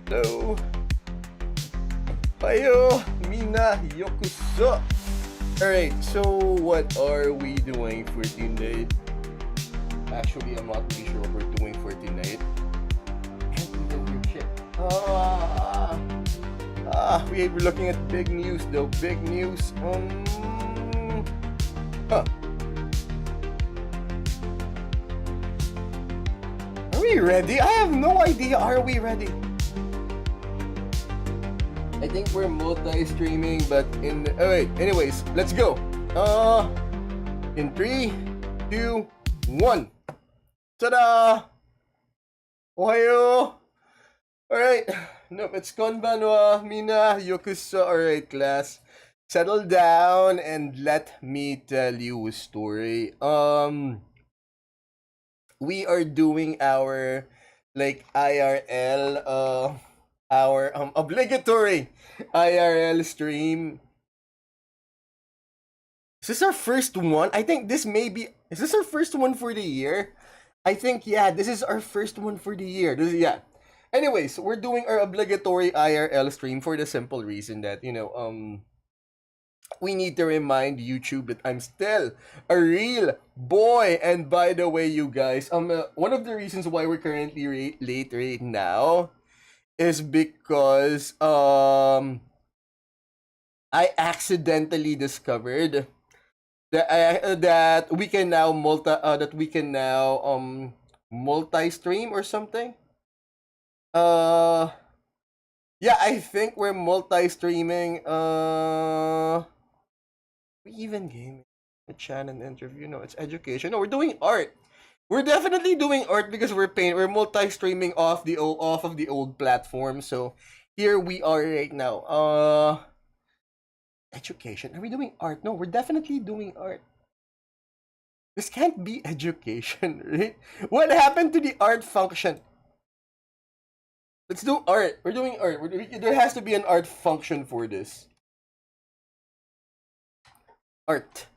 Hello. Hayo. Mina. Yokuso. Alright, so what are we doing for tonight? Actually, I'm not really sure what we're doing for tonight. Can't even hear shit. We're looking at big news though. Big news. Huh. Are we ready? I have no idea. Are we ready? I think we're multi-streaming, but oh wait. Anyways, let's go. In 3, 2, 1. Ta-da! Ohayo! Alright. Nope, it's konbanwa, mina, yokuso. Alright, class. Settle down and let me tell you a story. We are doing our IRL our obligatory IRL stream. Is this our first one? I think this may be. Is this our first one for the year? I think, yeah, this is our first one for the year. Yeah. Anyways, we're doing our obligatory IRL stream for the simple reason that, we need to remind YouTube that I'm still a real boy. And by the way, you guys, one of the reasons why we're currently late right now is because I accidentally discovered that we can now multi stream or something. Yeah, I think we're multi streaming. We even gaming a channel interview. No, it's education. No, we're doing art. We're definitely doing art because we're multi-streaming off of the old platform. So here we are right now. Education. Are we doing art? No, we're definitely doing art. This can't be education, right? What happened to the art function? Let's do art. We're doing art. There has to be an art function for this. Art.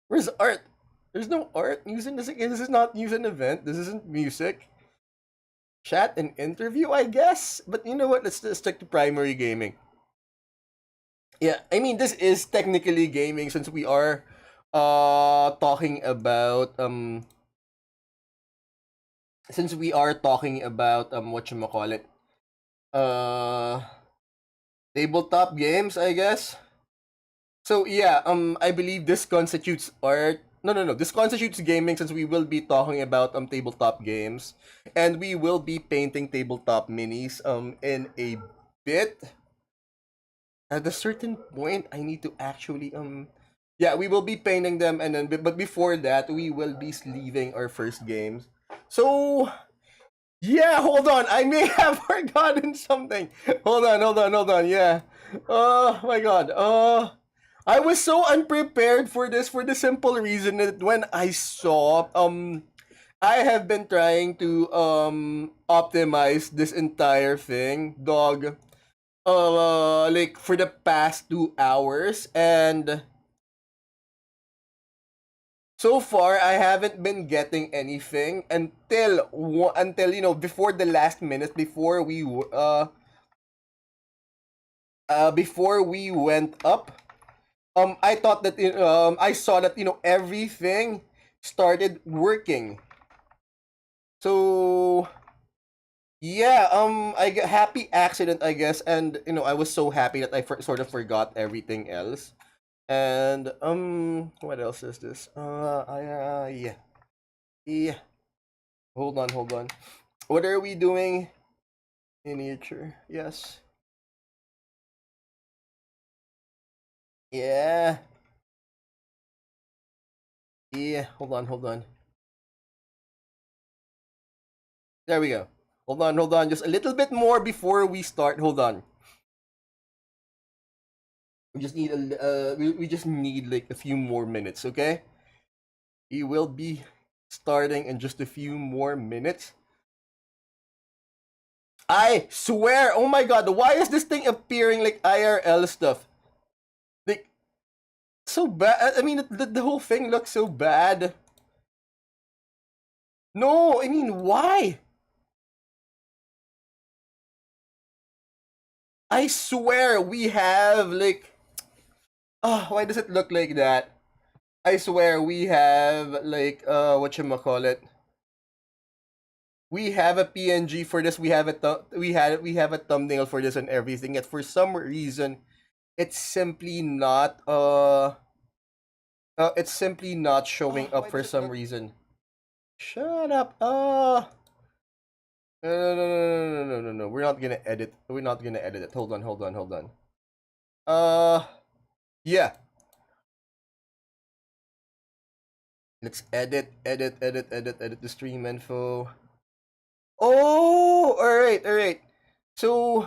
Where's art? There's no art. This is not news and event. This isn't music. Chat and interview, I guess. But you know what? Let's just stick to primary gaming. Yeah, I mean, this is technically gaming since we are talking about whatchamacallit, tabletop games, I guess. So yeah, I believe this constitutes art. No. This constitutes gaming since we will be talking about tabletop games, and we will be painting tabletop minis in a bit. At a certain point, I need to actually yeah, we will be painting them, and then but before that, we will be sleeving our first games. So yeah, hold on. I may have forgotten something. Hold on. Yeah. Oh my god. I was so unprepared for this for the simple reason that when I saw I have been trying to optimize this entire thing, dog. Like for the past 2 hours, and so far I haven't been getting anything until before the last minute before we went up. I thought that I saw that everything started working. So yeah, I got happy accident, I guess, and I was so happy that I sort of forgot everything else. And what else is this? Yeah. Hold on. What are we doing in nature? Yes. Yeah. Yeah. Hold on. There we go. Hold on. Just a little bit more before we start. Hold on. We just need we just need like a few more minutes, okay? We will be starting in just a few more minutes. I swear, oh my god, why is this thing appearing like IRL stuff? Like, so bad. I mean, the whole thing looks so bad. No, I mean, why? I swear we have like, oh, why does it look like that? I swear we have like whatchamacallit. We have a PNG for this. We have we have a thumbnail for this and everything. Yet for some reason, it's simply not it's simply not showing up for some reason. Shut up. No. We're not gonna edit. We're not gonna edit it. Hold on. Yeah. Let's edit the stream info. Oh, all right. So,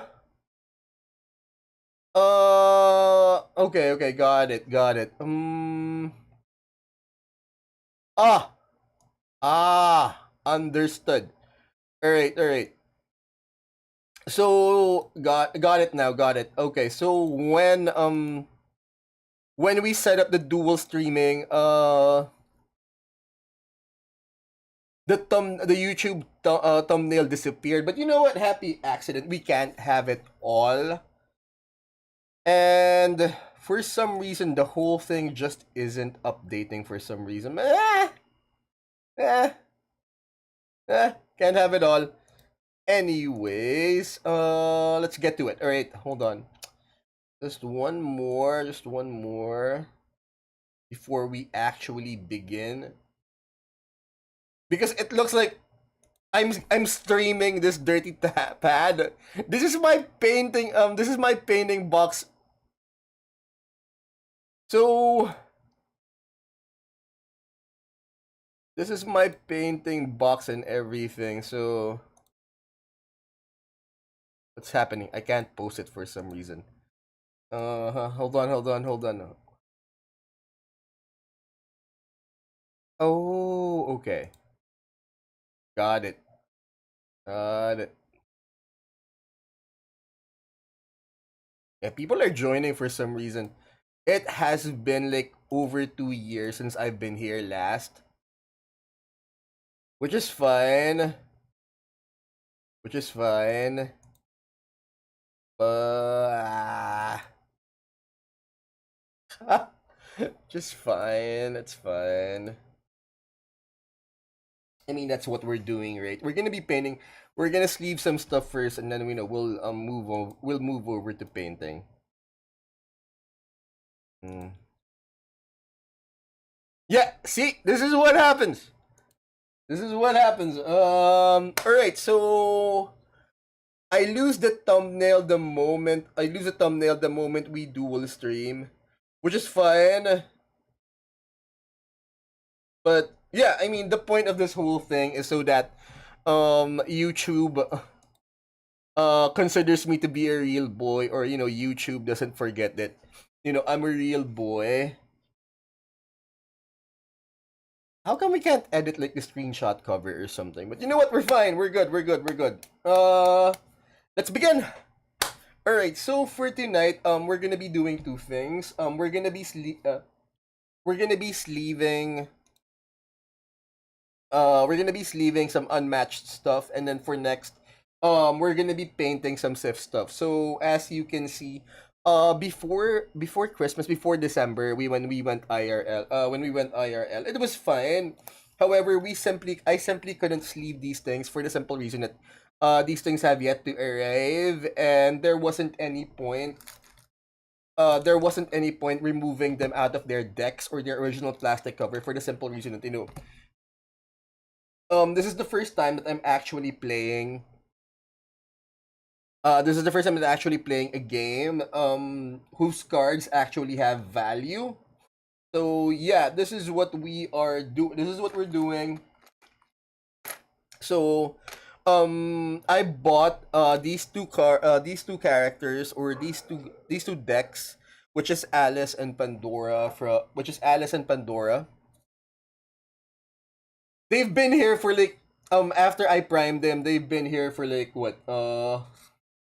okay, got it. Ah, understood. All right. So, got it now, got it. Okay, so when we set up the dual streaming, the YouTube thumbnail disappeared. But you know what? Happy accident. We can't have it all. And for some reason, the whole thing just isn't updating for some reason. Eh, can't have it all. Anyways, let's get to it. All right, hold on. Just one more before we actually begin. Because it looks like I'm streaming this dirty pad. This is my painting. This is my painting box. So this is my painting box and everything. So what's happening? I can't post it for some reason. Hold on. Oh, okay. Got it. Got it. Yeah, people are joining for some reason. It has been like over 2 years since I've been here last. Which is fine. Which is fine. Just fine. It's fine. I mean, that's what we're doing, right? We're gonna be painting. We're gonna sleeve some stuff first, and then we'll we'll move over to painting. Mm. Yeah. See, this is what happens. This is what happens. All right. So I lose the thumbnail the moment we dual stream, which is fine. But yeah, I mean, the point of this whole thing is so that YouTube considers me to be a real boy, or YouTube doesn't forget that I'm a real boy. How come we can't edit like the screenshot cover or something? But you know what? We're fine. We're good. Let's begin. All right. So for tonight, we're gonna be doing two things. We're gonna be sleeving. We're gonna be sleeving some unmatched stuff, and then for next, we're gonna be painting some SIF stuff. So as you can see, before Christmas, before December, when we went IRL, it was fine. However, I simply couldn't sleeve these things for the simple reason that these things have yet to arrive, and there wasn't any point removing them out of their decks or their original plastic cover for the simple reason that this is the first time that I'm actually playing. This is the first time that I'm actually playing a game whose cards actually have value. So yeah, this is what we're doing. So I bought these two characters, or these two decks, which is Alice and Pandora. They've been here for like after I primed them, they've been here for like what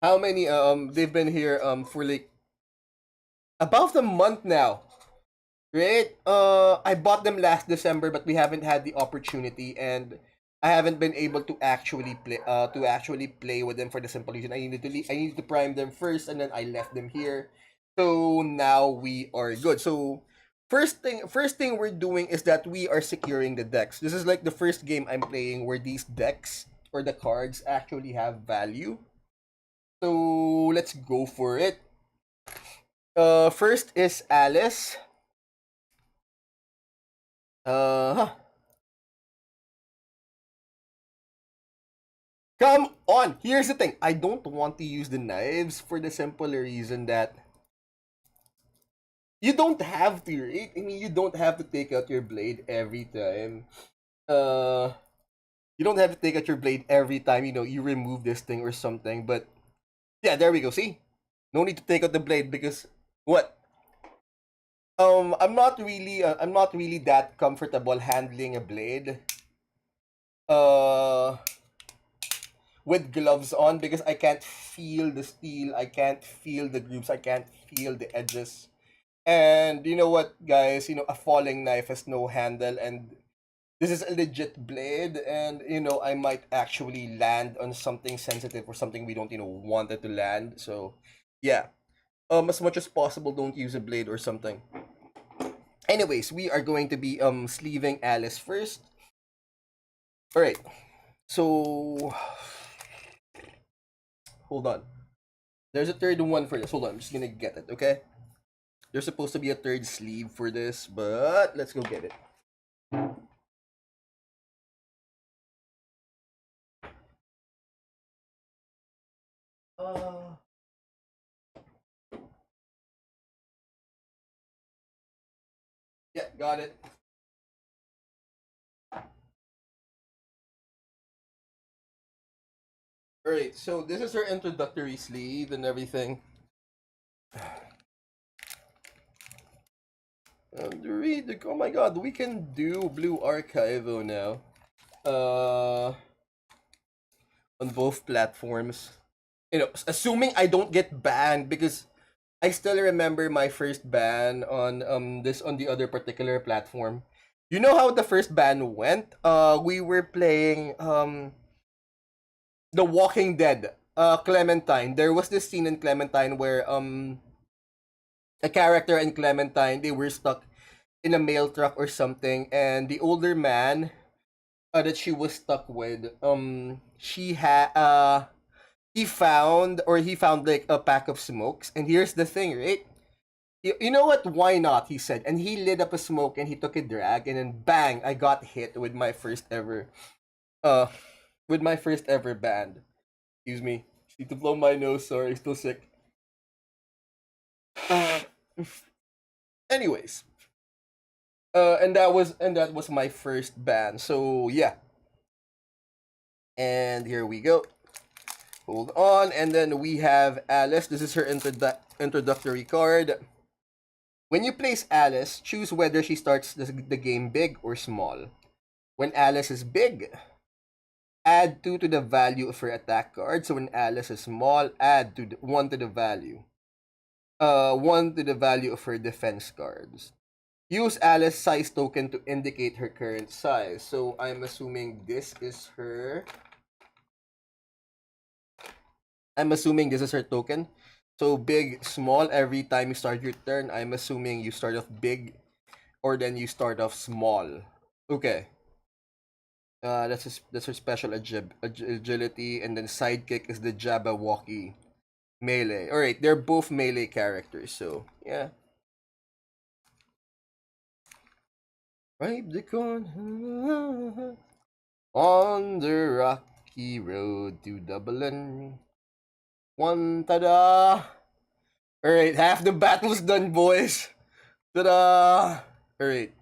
how many they've been here for like about a month now. Right? I bought them last December, but we haven't had the opportunity, and I haven't been able to actually play with them for the simple reason I needed to prime them first, and then I left them here. So now we are good. So first thing we're doing is that we are securing the decks. This is like the first game I'm playing where these decks or the cards actually have value. So let's go for it. First is Alice. Huh. Come on! Here's the thing. I don't want to use the knives for the simple reason that you don't have to, right? I mean, you don't have to take out your blade every time. Uh, you don't have to take out your blade every time, you remove this thing or something. But yeah, there we go. See? No need to take out the blade because what? I'm not really that comfortable handling a blade. Uh, with gloves on because I can't feel the steel, I can't feel the grooves, I can't feel the edges. And you know what, guys? A falling knife has no handle, and this is a legit blade, and I might actually land on something sensitive or something we don't want it to land. So, yeah. As much as possible, don't use a blade or something. Anyways, we are going to be sleeving Alice first. All right. So, hold on. There's a third one for this. Hold on, I'm just gonna get it, okay? There's supposed to be a third sleeve for this, but let's go get it. Uh, yeah, got it. Alright, so this is our introductory sleeve and everything. Oh my god, we can do Blue Archivo now. Uh, on both platforms. Assuming I don't get banned because I still remember my first ban on the other particular platform. You know how the first ban went? We were playing The Walking Dead. Clementine. There was this scene in Clementine where a character in Clementine, they were stuck in a mail truck or something, and the older man that she was stuck with, he found like a pack of smokes, and here's the thing, right? You know what? Why not? He said, and he lit up a smoke and he took a drag, and then bang! I got hit uh, with my first ever band. Excuse me. Need to blow my nose. Sorry, still sick. Anyways, and that was my first band. So yeah, and here we go. Hold on, and then we have Alice. This is her introductory card. When you place Alice, choose whether she starts the game big or small. When Alice is big, add 2 to the value of her attack card. So when Alice is small, add 1 to the value. 1 to the value of her defense cards. Use Alice size token to indicate her current size. So I'm assuming this is her. I'm assuming this is her token. So big, small every time you start your turn. I'm assuming you start off big or then you start off small. Okay. That's her special agility, and then sidekick is the Jabberwocky melee. All right, they're both melee characters, so yeah. Ripe the corn on the rocky road to Dublin. One tada! All right, half the battle's done, boys. Tada! All right.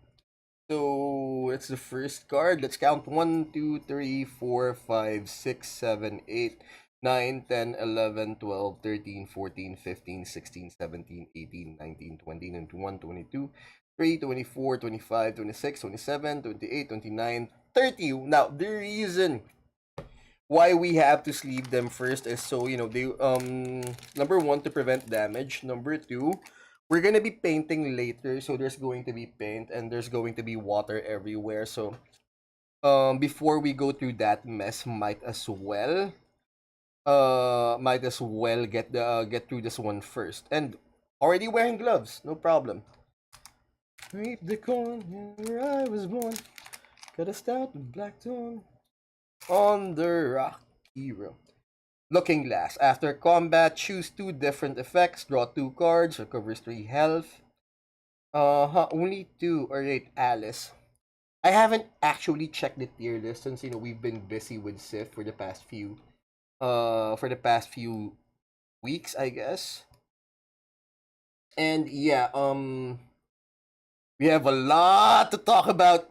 So it's the first card. Let's count 1, 2, 3, 4, 5, 6, 7, 8, 9, 10, 11, 12, 13, 14, 15, 16, 17, 18, 19, 20, 21, 22, 23, 24, 25, 26, 27, 28, 29, 30. Now, the reason why we have to sleeve them first is so they number one, to prevent damage. Number two, we're gonna be painting later, so there's going to be paint and there's going to be water everywhere. So before we go through that mess, might as well get through this one first. And already wearing gloves, no problem. Reap the corn where I was born. Got a stout black tone on the rock hero. Looking Glass. After combat, choose two different effects. Draw two cards. Recovers three health. Only two. Alright, Alice. I haven't actually checked the tier list since we've been busy with Sif for the past few weeks, I guess. And yeah, we have a lot to talk about.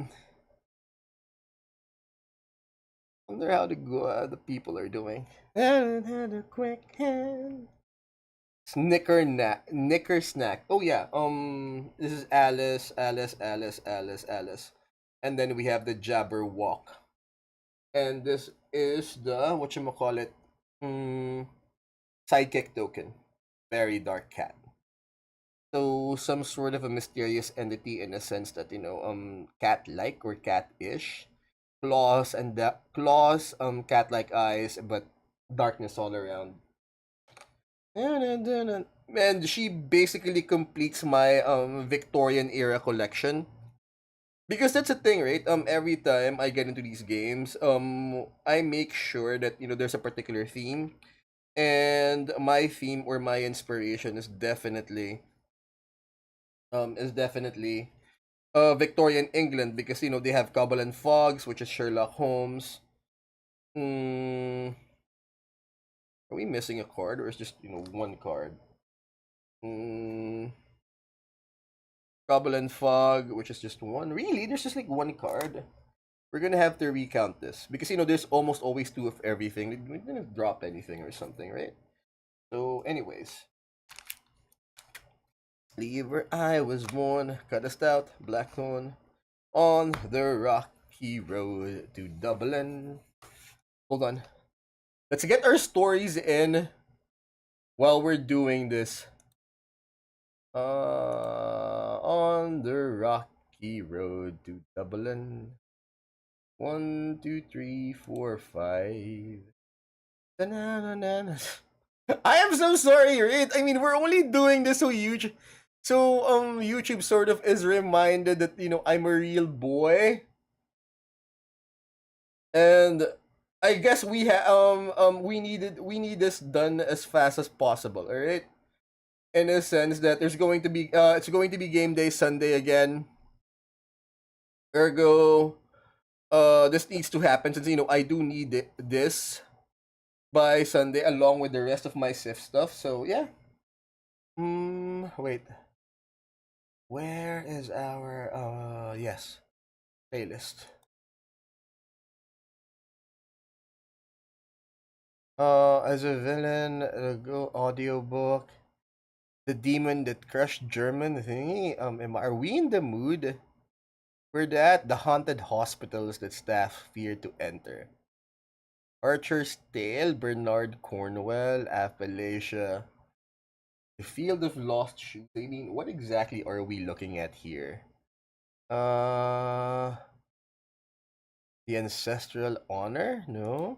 Wonder how the people are doing. Had a quick hand. Knicker snack. Oh yeah. This is Alice. And then we have the Jabberwock. And this is the whatchamacallit sidekick token. Very dark cat. So some sort of a mysterious entity in a sense that cat-like or cat-ish, cat-like eyes, but darkness all around. And she basically completes my Victorian era collection. Because that's the thing, right? Every time I get into these games, I make sure that there's a particular theme, and my theme or my inspiration is definitely Victorian England, because they have Cobble and Fogs, which is Sherlock Holmes. Are we missing a card, or is just one card? Cobble and Fog, which is just one. Really, there's just like one card. We're gonna have to recount this because there's almost always two of everything. We didn't drop anything or something, right? So, anyways, leave where I was born, cut a stout black thorn on the rocky road to Dublin. Hold on. Let's get our stories in while we're doing this. On the rocky road to Dublin. 1, 2, 3, 4, 5. I am so sorry, right? I mean, we're only doing this so huge. So YouTube sort of is reminded that I'm a real boy. And I guess we need this done as fast as possible, all right? In a sense that it's going to be game day Sunday again. Ergo, this needs to happen since I do need this by Sunday along with the rest of my SIF stuff. So yeah. Wait. Where is our yes playlist? As a villain, go audiobook. The demon that crushed German thingy. Are we in the mood? For that, the haunted hospitals that staff fear to enter. Archer's Tale, Bernard Cornwell, Appalachia. The Field of Lost Shoes. I mean, what exactly are we looking at here? The Ancestral Honor? No?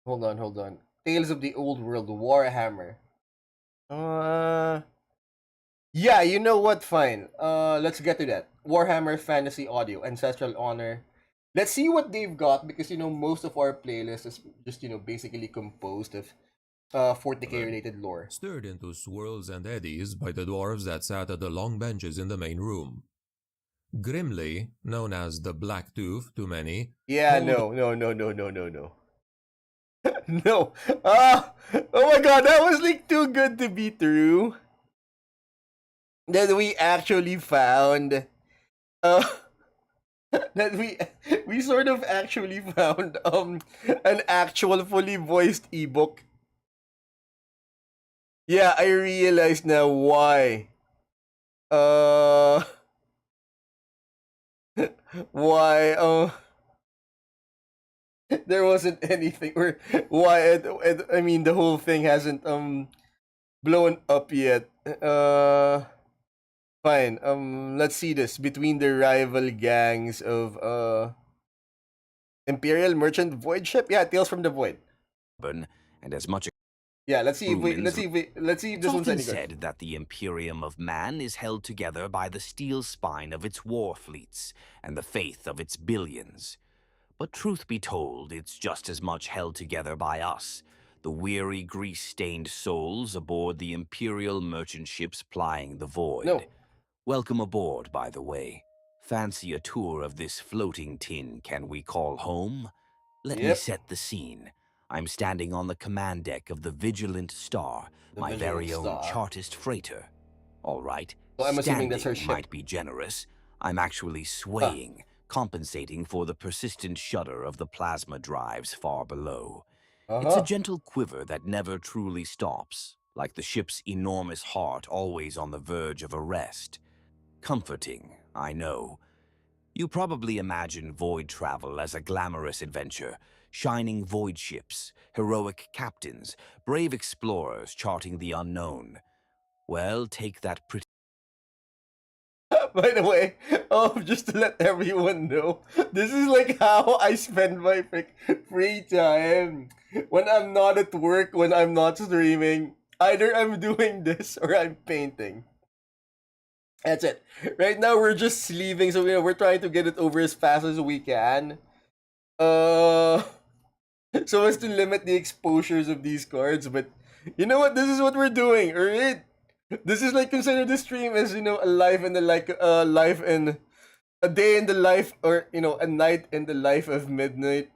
Hold on. Tales of the Old World, Warhammer. Yeah, you know what? Fine. Let's get to that. Warhammer Fantasy Audio, Ancestral Honor. Let's see what they've got because most of our playlist is just basically composed of 40k related lore. Stirred into swirls and eddies by the dwarves that sat at the long benches in the main room. Grimly, known as the Black Tooth to many. Yeah, no. No. Oh my god, that was like too good to be true. That we actually found that we sort of actually found an actual fully voiced ebook. Yeah, I realize now why. Why there wasn't anything, or why I mean the whole thing hasn't blown up yet. Fine. Let's see this between the rival gangs of Imperial Merchant Void ship. Yeah, Tales from the Void. And as much Yeah, let's see if we Crewmen's let's see if It's this one's often any good. said that the Imperium of Man is held together by the steel spine of its war fleets and the faith of its billions. But truth be told, it's just as much held together by us, the weary, grease-stained souls aboard the Imperial merchant ships plying the void. No. Welcome aboard, by the way. Fancy a tour of this floating tin can we call home? Let me Yep. set the scene. I'm standing on the command deck of the Vigilant Star, The my Vigilant very own Star. Chartist freighter. All right, So I'm assuming that's her standing ship. might be generous. I'm actually Huh. swaying, compensating for the persistent shudder of the plasma drives far below. It's a Uh-huh. gentle quiver that never truly stops, like the ship's enormous heart always on the verge of arrest. Comforting, I know. You probably imagine void travel as a glamorous adventure, shining void ships, heroic captains, brave explorers charting the unknown. Well, take that pretty By the way, just to let everyone know, this is like how I spend my free time. When I'm not at work, when I'm not streaming, either I'm doing this or I'm painting. That's it. Right now we're just sleeving, so we're trying to get it over as fast as we can. Uh, so as to limit the exposures of these cards. But you know what? This is what we're doing. Alright. This is like consider the stream as a life in the life in a day in the life, or a night in the life of midnight,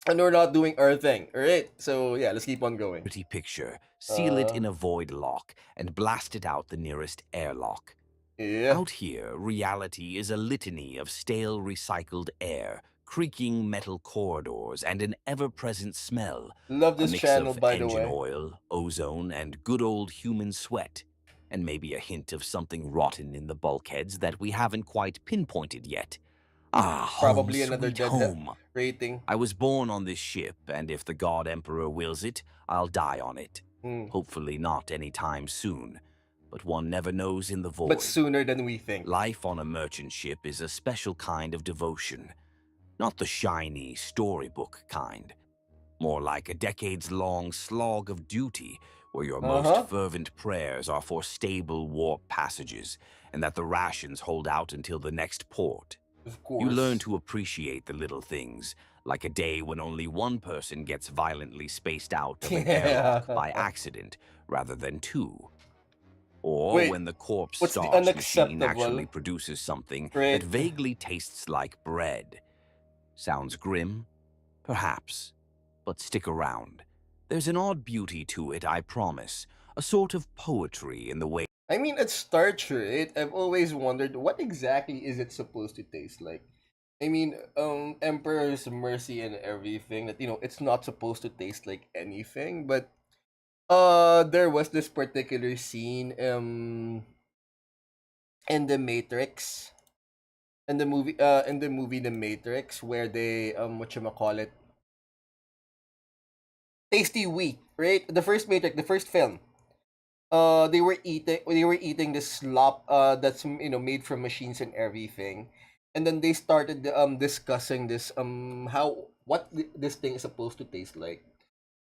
and we're not doing our thing. All right, so yeah, let's keep on going. picture, seal it uh in a void lock, and blast it out the nearest airlock. yeah, Out here, reality is a litany of stale recycled air, creaking metal corridors, and an ever-present smell, love a this mix channel, of by the engine way. oil, ozone, and good old human sweat, and maybe a hint of something rotten in the bulkheads that we haven't quite pinpointed yet. Ah, home Probably another sweet dead home. rating. I was born on this ship, and if the God Emperor wills it, I'll die on it. Hmm. Hopefully not any time soon, but one never knows in the But void. sooner than we think. Life on a merchant ship is a special kind of devotion, not the shiny storybook kind. More like a decades-long slog of duty where your most Uh-huh. fervent prayers are for stable warp passages and that the rations hold out until the next port. Of You learn course. to appreciate the little things, like a day when only one person gets violently spaced out of an airlock Yeah. by accident rather than two. Or Wait, when the corpse what's the starch machine actually unacceptable? produces something that Right. vaguely tastes like bread. Sounds grim? Perhaps. But stick around. There's an odd beauty to it, I promise. A sort of poetry in the way I mean, at starch, right? I've always wondered what exactly is it supposed to taste like. I mean, Emperor's Mercy and everything, that it's not supposed to taste like anything, but there was this particular scene in the Matrix, in the movie The Matrix, where they whatchamacallit, tasty wheat, right? The first Matrix, the first film. They were eating this slop that's made from machines and everything, and then they started discussing this how what this thing is supposed to taste like.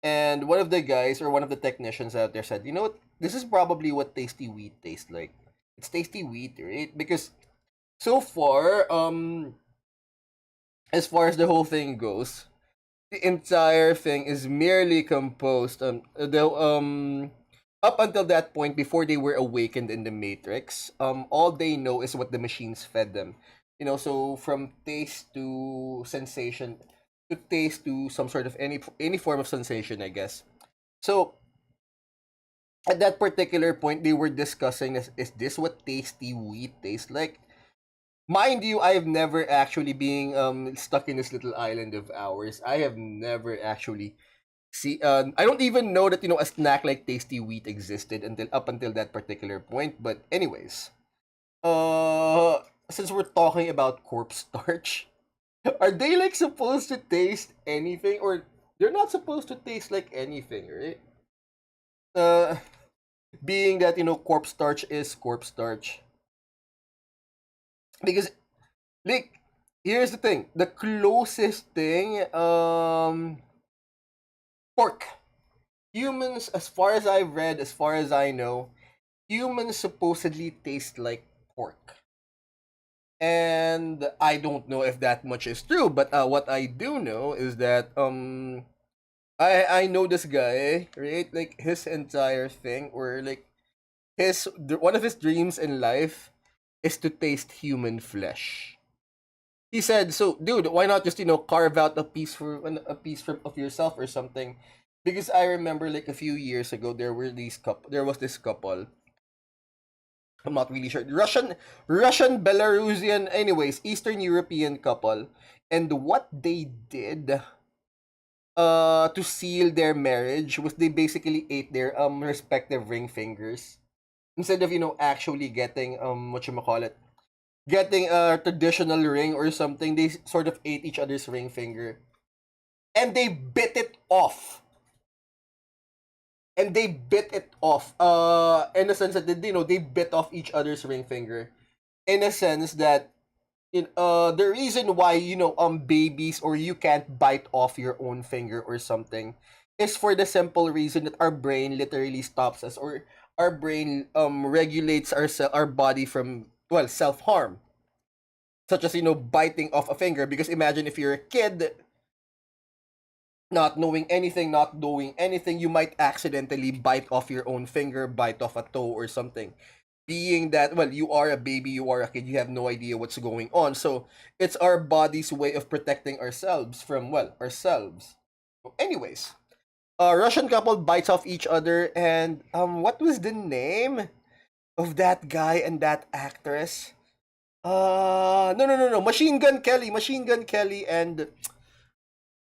And one of the guys, or one of the technicians out there, said, you know what, this is probably what tasty wheat tastes like. It's tasty wheat, right? Because so far, as far as the whole thing goes, the entire thing is merely composed up until that point, before they were awakened in the Matrix, all they know is what the machines fed them. So from taste to sensation, to taste to some sort of any form of sensation, I guess. So at that particular point, they were discussing this: is this what tasty wheat tastes like? Mind you, I have never actually being stuck in this little island of ours. I have never actually see. I don't even know that a snack like tasty wheat existed until that particular point. But anyways, uh, since we're talking about corpse starch, are they like supposed to taste anything, or they're not supposed to taste like anything, right? Uh, being that corpse starch is corpse starch. Because like here's the thing, the closest thing, pork. Humans, as far as I've read, as far as I know, humans supposedly taste like pork. And I don't know if that much is true, but what I do know is that I know this guy, right? Like his entire thing, or like one of his dreams in life is to taste human flesh. He said, "So, dude, why not just carve out a piece of yourself or something?" Because I remember like a few years ago there was this couple. I'm not really sure. Russian Belarusian, anyways, Eastern European couple, and what they did to seal their marriage was they basically ate their respective ring fingers instead of actually getting what you call it, getting a traditional ring or something. They sort of ate each other's ring finger and they bit it off. And they bit it off. In a sense that they bit off each other's ring finger. In a sense that the reason why babies, or you can't bite off your own finger or something, is for the simple reason that our brain literally stops us, or our brain regulates our body from, well, self harm, such as biting off a finger. Because imagine if you're a kid, not doing anything, you might accidentally bite off your own finger, bite off a toe or something. Being that, well, you are a baby, you are a kid, you have no idea what's going on. So it's our body's way of protecting ourselves from, well, ourselves. Anyways, a Russian couple bites off each other, and what was the name of that guy and that actress? No, no, no, no, Machine Gun Kelly, and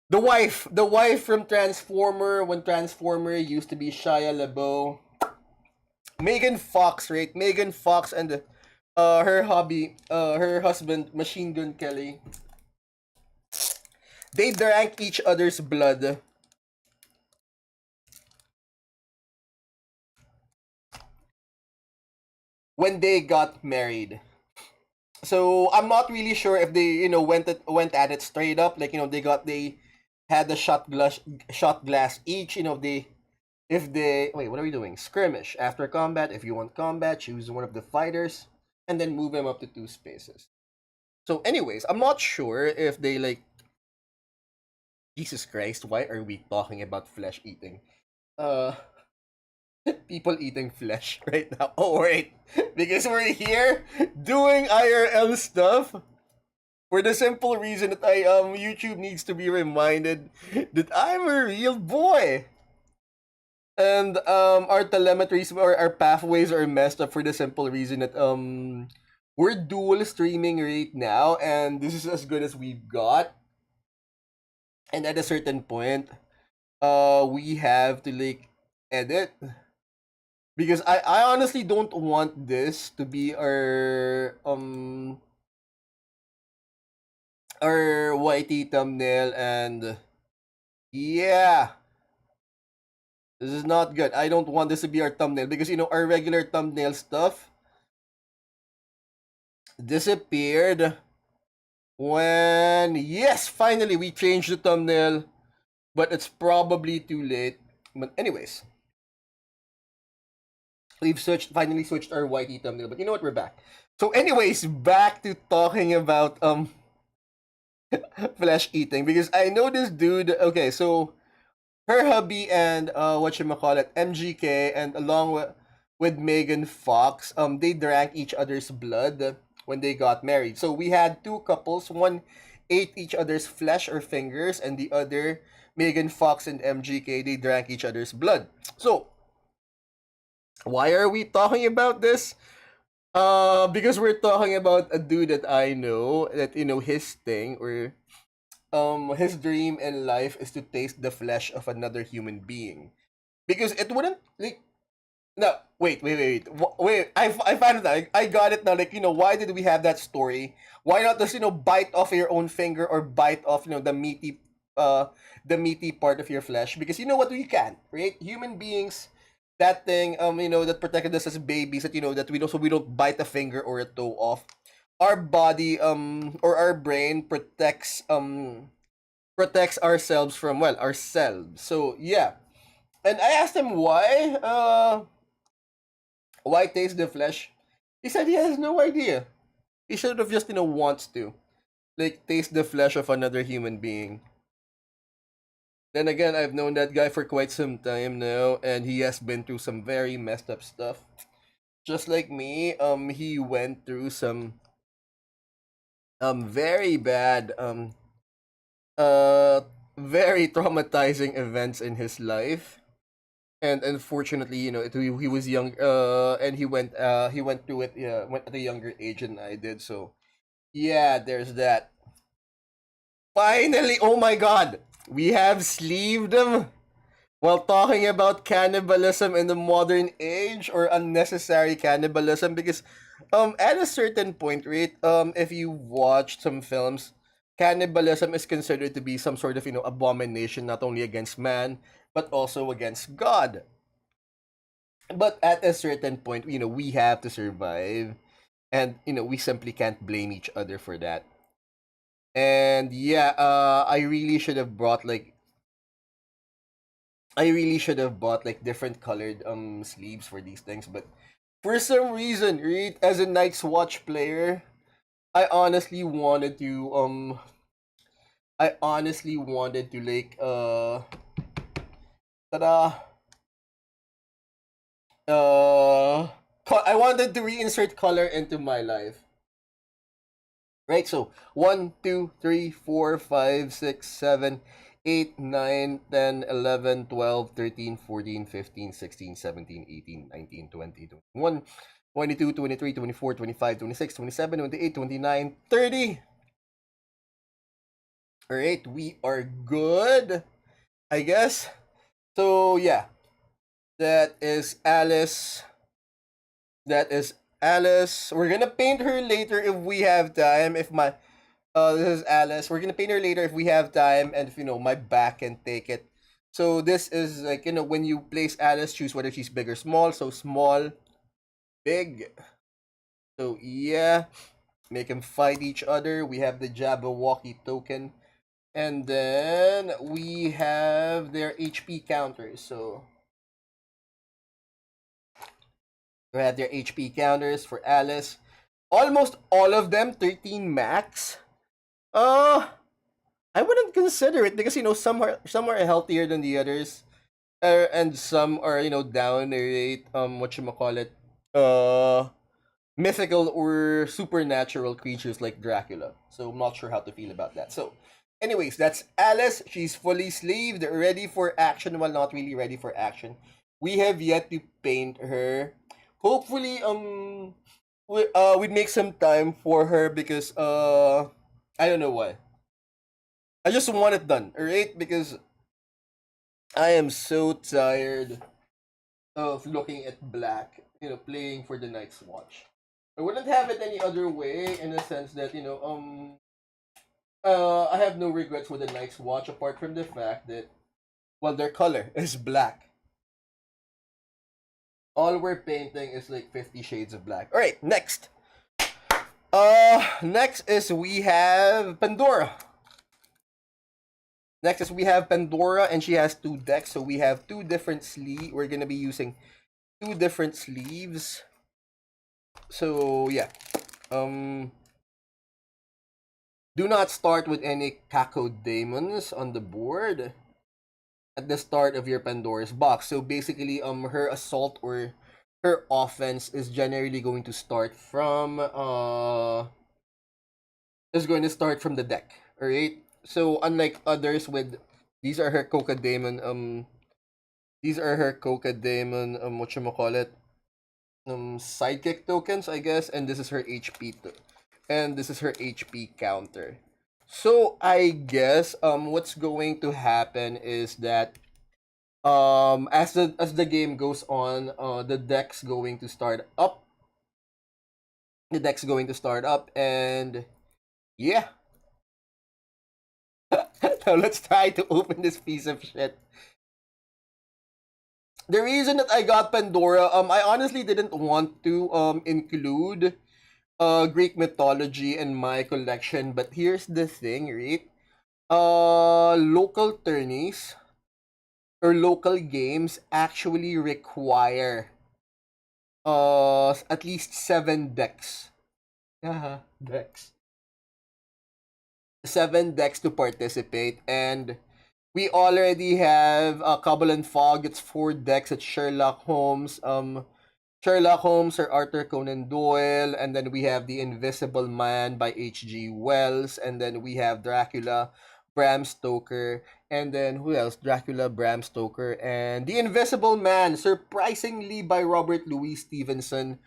the wife from Transformer, when Transformer used to be Shia LaBeouf. Megan Fox, right? Megan Fox and her husband, Machine Gun Kelly. They drank each other's blood when they got married. So I'm not really sure if they went at it straight up, like they had the shot glass each. They if they wait, what are we doing? Skirmish after combat. If you want combat, choose one of the fighters and then move him up to 2 spaces. So, anyways, I'm not sure if they like. Jesus Christ, why are we talking about flesh eating? Uh, people eating flesh right now. Oh wait, because we're here doing IRL stuff. For the simple reason that YouTube needs to be reminded that I'm a real boy. And our telemetries or our pathways are messed up for the simple reason that we're dual streaming right now, and this is as good as we've got. And at a certain point, we have to like edit, because I honestly don't want this to be our YT thumbnail. And yeah, this is not good. I don't want this to be our thumbnail, because our regular thumbnail stuff disappeared when, yes, finally we changed the thumbnail, but it's probably too late. But anyways, we've finally switched our YT thumbnail. But you know what, we're back. So anyways, back to talking about flesh eating, because I know this dude. Okay, so her hubby and MGK, and along with Megan Fox, they drank each other's blood when they got married. So we had two couples. One ate each other's flesh or fingers, and the other, Megan Fox and MGK, they drank each other's blood. So why are we talking about this? Because we're talking about a dude that I know, that his thing, or his dream in life is to taste the flesh of another human being. Because it wouldn't like, no, wait. I found it out. I got it now. Like, why did we have that story? Why not just, bite off your own finger, or bite off, the meaty part of your flesh? Because you know what, we can, right? Human beings that thing, that protected us as babies, that that we don't bite a finger or a toe off. Our body, or our brain protects ourselves from, well, ourselves. So yeah, and I asked him why taste the flesh. He said he has no idea. He should have just wants to, like, taste the flesh of another human being. Then again, I've known that guy for quite some time now, and he has been through some very messed up stuff. Just like me, he went through some very bad uh very traumatizing events in his life. And unfortunately, he was young, and he went through it, went at a younger age than I did. So yeah, there's that. Finally, oh my god, we have sleeved them. While talking about cannibalism in the modern age, or unnecessary cannibalism, because at a certain point, right, if you watch some films, cannibalism is considered to be some sort of abomination, not only against man but also against God. But at a certain point, we have to survive, and we simply can't blame each other for that. And yeah, I really should have bought like different colored sleeves for these things, but for some reason, right, as a Night's Watch player, I honestly wanted to like tada uh I wanted to reinsert color into my life. Right, so 1, 2, 3, 4, 5, 6, 7, 8, 9, 11, 12, 13, 14, 15, 16, 17, 18, 20, 21, 22, 23, 24, 25, 26, 27, 28, 29, 30. All right, we are good, I guess. So yeah, that is Alice. That is Alice. We're gonna paint her later if we have time. If my this is Alice. We're gonna paint her later if we have time, and if my back can take it. So this is like, when you place Alice, choose whether she's big or small. So small, big. So yeah, make them fight each other. We have the Jabberwocky token, and then we have their HP counters. So we have their HP counters for Alice. Almost all of them 13 max. Uh I wouldn't consider it because some are healthier than the others, and some are downrate, what you call it, uh mythical or supernatural creatures like Dracula. So I'm not sure how to feel about that. So, anyways, that's Alice. She's fully sleeved, ready for action. Well, not really ready for action. We have yet to paint her. Hopefully, we'd make some time for her because I don't know why. I just want it done, alright? Because I am so tired of looking at black, playing for the Night's Watch. I wouldn't have it any other way, in the sense that, I have no regrets with the Night's Watch apart from the fact that, well, their color is black. All we're painting is like 50 shades of black. Alright, next. Next is we have Pandora. Next is we have Pandora, and she has 2 decks, so we have 2 different sleeves. We're gonna be using 2 different sleeves. So yeah, do not start with any Cacodemons on the board at the start of your Pandora's box. So basically, her assault or her offense is generally going to start from the deck. Alright? So unlike others with these are her Cocodemon, what you call it? Sidekick tokens, I guess, and this is her HP and this is her HP counter. So I guess what's going to happen is that as the game goes on, the deck's going to start up. The deck's going to start up, and yeah. Now let's try to open this piece of shit. the reason that I got Pandora, I honestly didn't want to include Greek mythology in my collection, but here's the thing, right? Local tourneys or local games actually require at least 7 decks. Decks. 7 decks to participate, and we already have Cobble and Fog. It's 4 decks. It's Sherlock Holmes or Arthur Conan Doyle, and then we have The Invisible Man by H.G. Wells, and then we have Dracula, Bram Stoker, and then who else? Dracula, Bram Stoker, and The Invisible Man, surprisingly by Robert Louis Stevenson,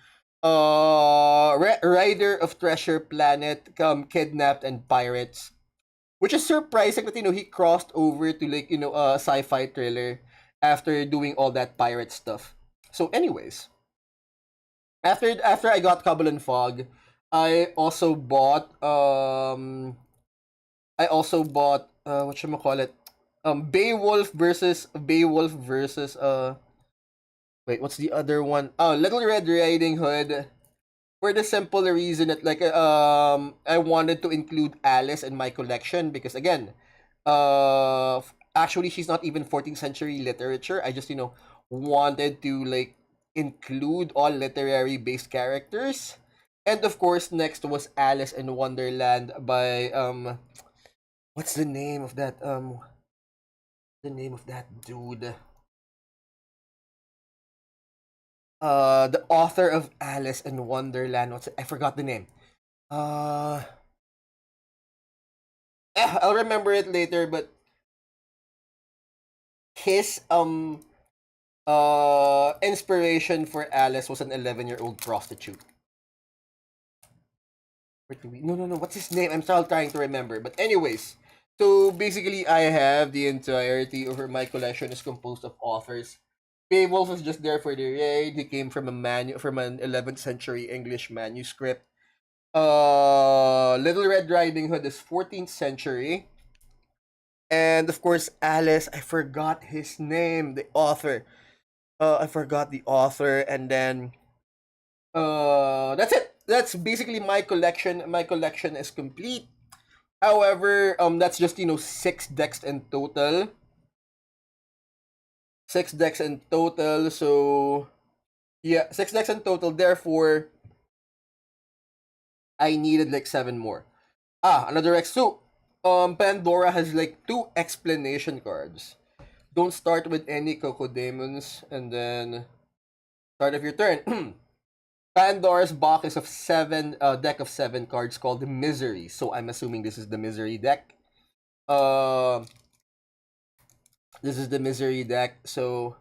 writer of Treasure Planet, Kidnapped and Pirates, which is surprising that he crossed over to like a sci-fi thriller after doing all that pirate stuff. So, anyways, after I got Cobble and Fog, I also bought what should I call it? Beowulf versus wait, what's the other one? Oh, Little Red Riding Hood, for the simple reason that like I wanted to include Alice in my collection because again, actually she's not even 14th century literature. I just wanted to like include all literary based characters. And of course next was Alice in Wonderland by what's the name of that dude? The author of Alice in Wonderland. I forgot the name. Uh I'll remember it later, but his inspiration for Alice was an 11-year-old prostitute. No, what's his name? I'm still trying to remember. But anyways, so basically I have the entirety of my collection is composed of authors. Beowulf was just there for the raid. He came from from an 11th century English manuscript. Little Red Riding Hood is 14th century. And of course, Alice, I forgot his name, the author. I forgot the author, and then that's it. That's basically my collection. My collection is complete. However, that's just 6 decks in total. 6 decks in total. So yeah, 6 decks in total. Therefore, I needed like 7 more. Another X. So Pandora has like 2 explanation cards. Don't start with any Cocodemons, and then start of your turn. Pandora's box is of deck of 7 cards called Misery. So I'm assuming this is the Misery deck. This is the Misery deck. So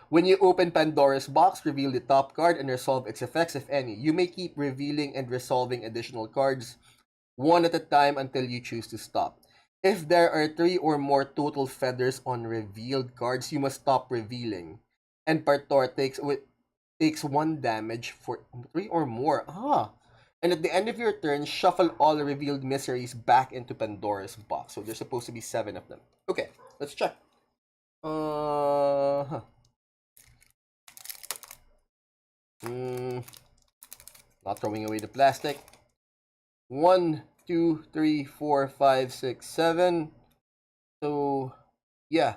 when you open Pandora's box, reveal the top card and resolve its effects, if any. You may keep revealing and resolving additional cards one at a time until you choose to stop. If there are 3 or more total feathers on revealed cards, you must stop revealing. And Partor takes 1 damage for 3 or more. And at the end of your turn, shuffle all revealed miseries back into Pandora's box. So there's supposed to be 7 of them. Okay, let's check. Not throwing away the plastic. 1, 2, 3, 4, 5, 6, 7. So yeah,